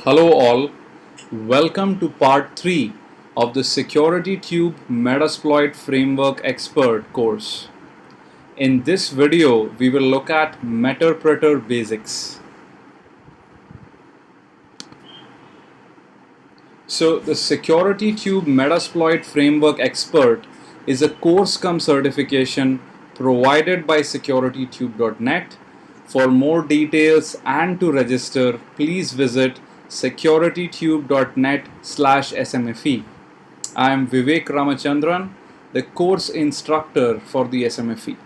Hello all, welcome to part 3 of the Security Tube Metasploit Framework Expert course. In this video, we will look at Meterpeter Basics. So the Security Tube Metasploit Framework Expert is a course cum certification provided by securitytube.net. For more details and to register, please visit securitytube.net/SMFE. I am Vivek Ramachandran, the course instructor for the SMFE.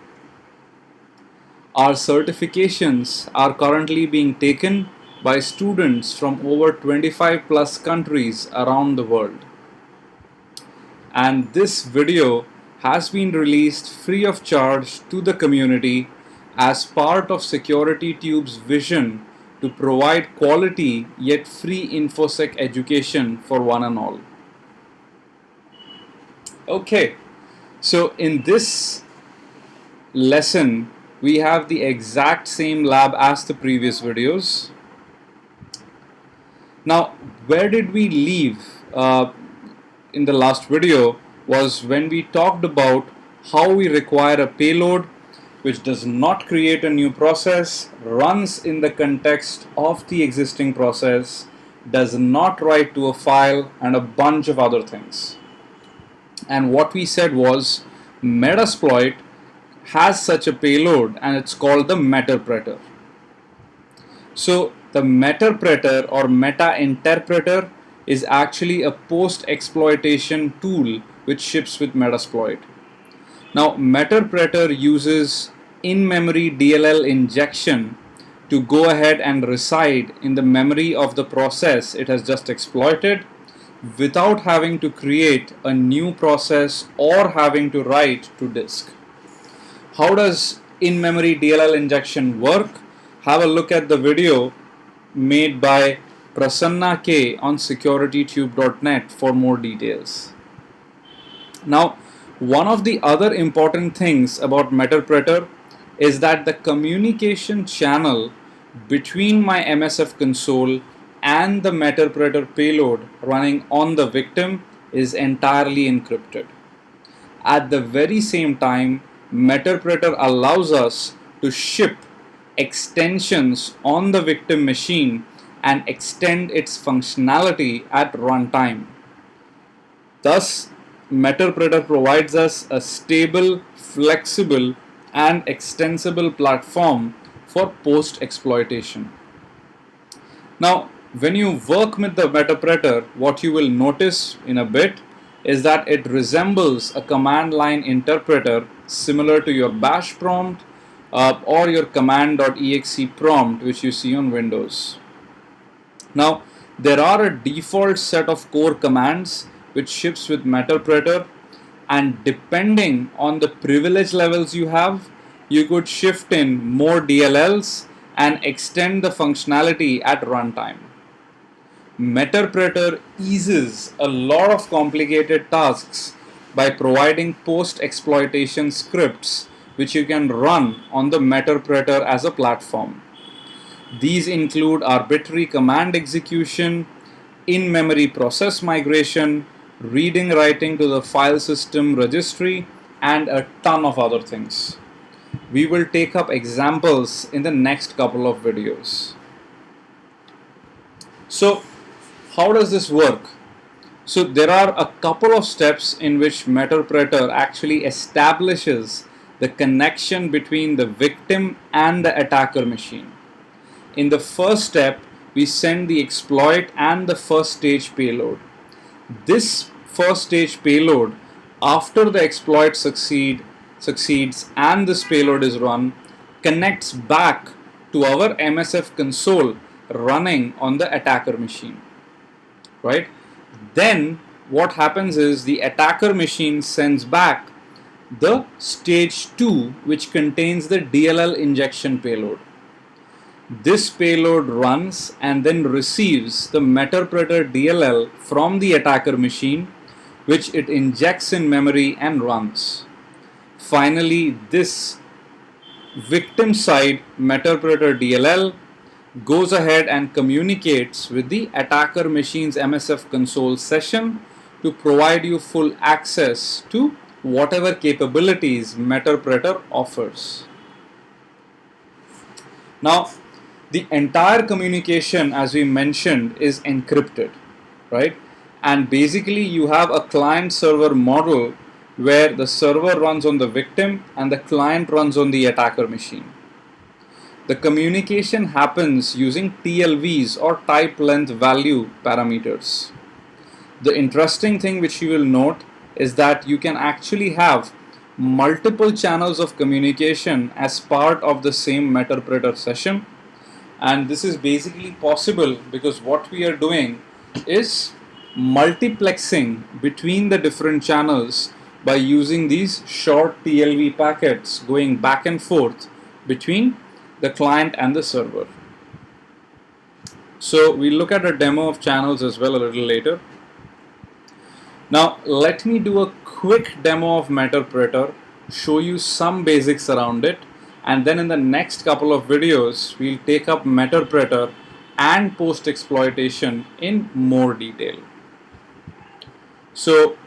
Our certifications are currently being taken by students from over 25 plus countries around the world. And this video has been released free of charge to the community as part of SecurityTube's vision to provide quality yet free InfoSec education for one and all. Okay, so in this lesson, we have the exact same lab as the previous videos. Now, where did we leave in the last video was when we talked about how we require a payload which does not create a new process, runs in the context of the existing process, does not write to a file, and a bunch of other things. And what we said was Metasploit has such a payload and it's called the Meterpeter. So the Meterpeter or meta interpreter is actually a post-exploitation tool which ships with Metasploit. Now Meterpeter uses in-memory DLL injection to go ahead and reside in the memory of the process it has just exploited without having to create a new process or having to write to disk. How does in-memory DLL injection work? Have a look at the video made by Prasanna K on securitytube.net for more details. Now, one of the other important things about Meterpeter is that the communication channel between my MSF console and the Meterpeter payload running on the victim is entirely encrypted. At the very same time, Meterpeter allows us to ship extensions on the victim machine and extend its functionality at runtime. Thus, Meterpeter provides us a stable, flexible, and extensible platform for post-exploitation. Now, when you work with the Meterpeter, what you will notice in a bit is that it resembles a command line interpreter similar to your bash prompt or your command.exe prompt which you see on Windows. Now, there are a default set of core commands which ships with Meterpeter, and depending on the privilege levels you have, you could shift in more DLLs and extend the functionality at runtime. Meterpeter eases a lot of complicated tasks by providing post-exploitation scripts which you can run on the Meterpeter as a platform. These include arbitrary command execution, in-memory process migration, reading writing to the file system registry, and a ton of other things. We will take up examples in the next couple of videos. So, how does this work? So there are a couple of steps in which Meterpeter actually establishes the connection between the victim and the attacker machine. In the first step, we send the exploit and the first stage payload. This first stage payload, after the exploit succeeds and this payload is run, connects back to our MSF console running on the attacker machine. Right? Then what happens is the attacker machine sends back the stage 2 which contains the DLL injection payload. This payload runs and then receives the Meterpeter DLL from the attacker machine, which it injects in memory and runs. Finally, this victim side Meterpeter DLL goes ahead and communicates with the attacker machine's MSF console session to provide you full access to whatever capabilities Meterpeter offers. Now, the entire communication, as we mentioned, is encrypted, right? And basically, you have a client server model where the server runs on the victim and the client runs on the attacker machine. The communication happens using TLVs or type length value parameters. The interesting thing which you will note is that you can actually have multiple channels of communication as part of the same Meterpeter session, and this is basically possible because what we are doing is multiplexing between the different channels by using these short TLV packets going back and forth between the client and the server. So we'll look at a demo of channels as well a little later. Now let me do a quick demo of Meterpeter, show you some basics around it, and then in the next couple of videos we'll take up Meterpeter and post exploitation in more detail. So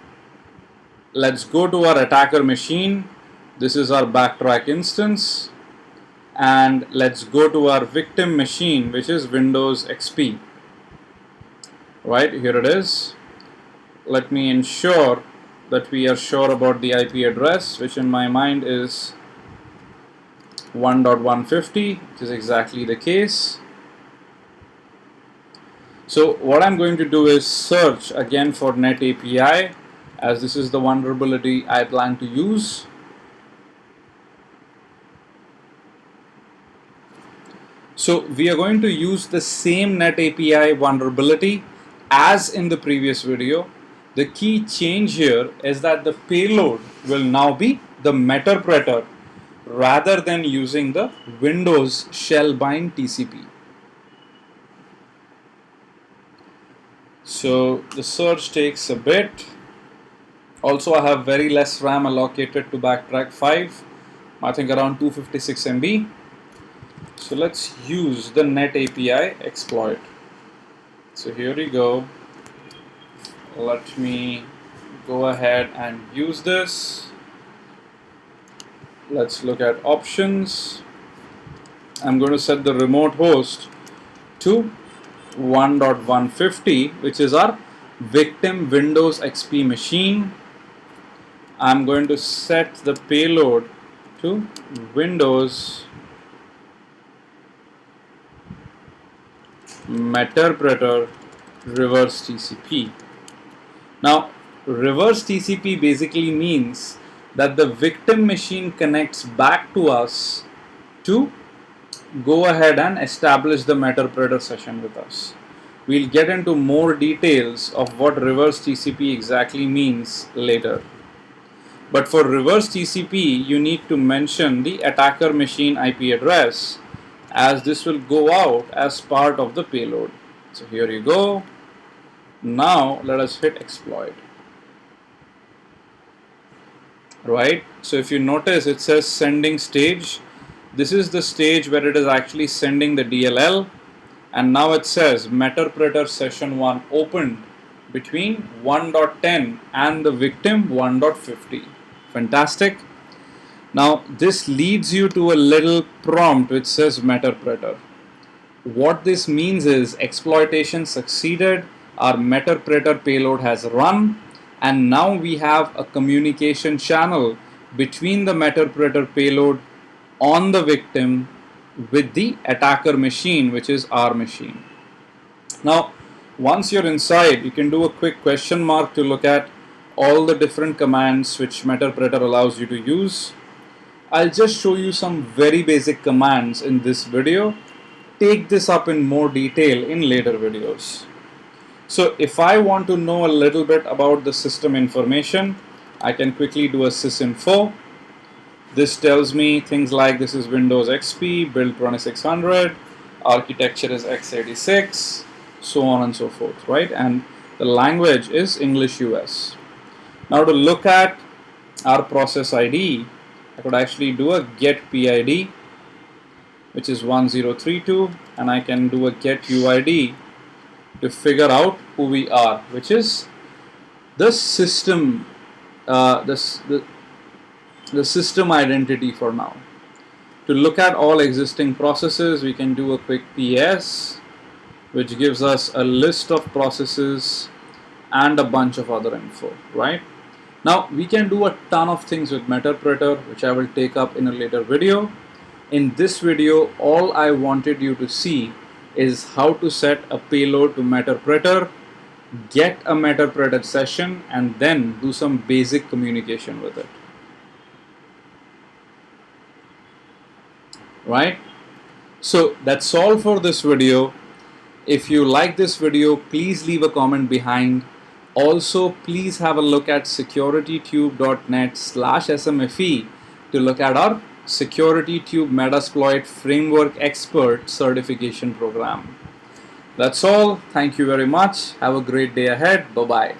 let's go to our attacker machine. This is our backtrack instance, and let's go to our victim machine, which is Windows XP. Right, here it is. Let me ensure that we are sure about the IP address, which in my mind is 1.150, which is exactly the case. So what I'm going to do is search again for Net API, as this is the vulnerability I plan to use. So we are going to use the same Net API vulnerability as in the previous video. The key change here is that the payload will now be the Meterpeter rather than using the Windows shellbind TCP. So the search takes a bit. Also, I have very less RAM allocated to backtrack 5, I think around 256 MB. So let's use the Net API exploit. So here we go. Let me go ahead and use this. Let's look at options. I'm going to set the remote host to 1.150, which is our victim Windows XP machine. I'm going to set the payload to Windows Meterpeter reverse TCP. Now, reverse TCP basically means that the victim machine connects back to us to go ahead and establish the Meterpeter session with us. We'll get into more details of what reverse TCP exactly means later. But for reverse TCP, you need to mention the attacker machine IP address, as this will go out as part of the payload. So here you go. Now let us hit exploit. Right, so if you notice, it says sending stage. This is the stage where it is actually sending the DLL, and now it says Meterpeter session 1 opened between 1.10 and the victim 1.50. Fantastic. Now this leads you to a little prompt which says Meterpeter. What this means is exploitation succeeded, our Meterpeter payload has run, and now we have a communication channel between the Meterpeter payload on the victim with the attacker machine, which is our machine. Now once you're inside, you can do a quick question mark to look at all the different commands which Meterpeter allows you to use. I'll just show you some very basic commands in this video. Take this up in more detail in later videos. So if I want to know a little bit about the system information, I can quickly do a sysinfo. This tells me things like this is Windows XP, build 2600, architecture is x86, so on and so forth, right? And the language is English US. Now to look at our process ID, I could actually do a get PID, which is 1032, and I can do a get UID to figure out who we are, which is the system, the system identity for now. To look at all existing processes, we can do a quick PS, which gives us a list of processes and a bunch of other info, right? Now, we can do a ton of things with Meterpeter, which I will take up in a later video. In this video, all I wanted you to see is how to set a payload to Meterpeter, get a Meterpeter session, and then do some basic communication with it. Right? So that's all for this video. If you like this video, please leave a comment behind. Also, please have a look at securitytube.net/smfe to look at our SecurityTube Metasploit Framework Expert certification program. That's all. Thank you very much. Have a great day ahead. Bye-bye.